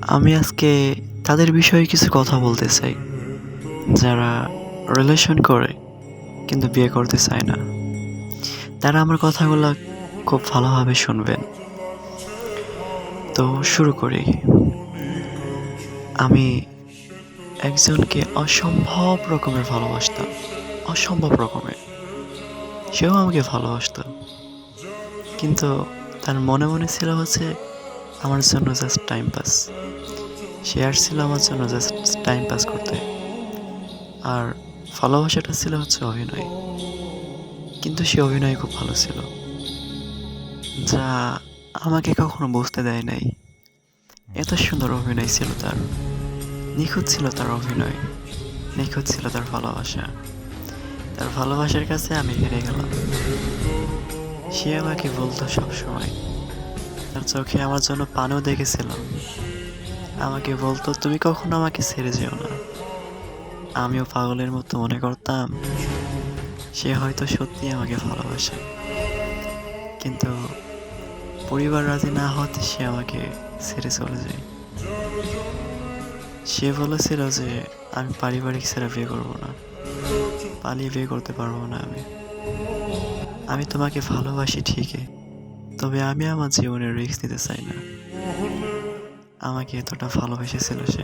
আমি আজকে তাদের বিষয়ে কিছু কথা বলতে চাই, যারা রিলেশন করে কিন্তু বিয়ে করতে চায় না। তারা আমার কথাগুলা খুব ভালোভাবে শুনবেন। তো শুরু করি। আমি একজনকে অসম্ভব রকমের ভালোবাসতাম। অসম্ভব রকমের। সেও আমাকে ভালোবাসতো। কিন্তু তার মনে, মনে ছিল হচ্ছে আমার জন্য জাস্ট টাইম পাস। সে আসছিল আমার জন্য জাস্ট টাইম পাস করতে। আর ভালোবাসাটা ছিল হচ্ছে অভিনয়। কিন্তু সে অভিনয় খুব ভালো ছিল। যা আমাকে কখনো বুঝতে দেয় নাই। এত সুন্দর অভিনয় ছিল তার। নিখুঁত ছিল তার অভিনয়। নিখুঁত ছিল তার ভালোবাসা। তার ভালোবাসার কাছে আমি হেরে গেলাম। সে আমাকে বলতো সবসময়। তার চোখে আমার জন্য পানও দেখেছিল। আমাকে বলতো তুমি কখনো আমাকে ছেড়ে যেও না। আমিও পাগলের মতো মনে করতাম সে হয়তো সত্যি আমাকে ভালোবাসে। কিন্তু পরিবার রাজি না হতে সে আমাকে ছেড়ে চলে যায়। সে বলেছিল যে আমি পারিবারিক ছাড়া বিয়ে করবো না। পালিয়ে বিয়ে করতে পারবো না আমি। আমি তোমাকে ভালোবাসি ঠিকই, তবে আমি আমার জীবনের রিস্ক নিতে চাই না। আমাকে এতটা ভালোবেসেছিল সে।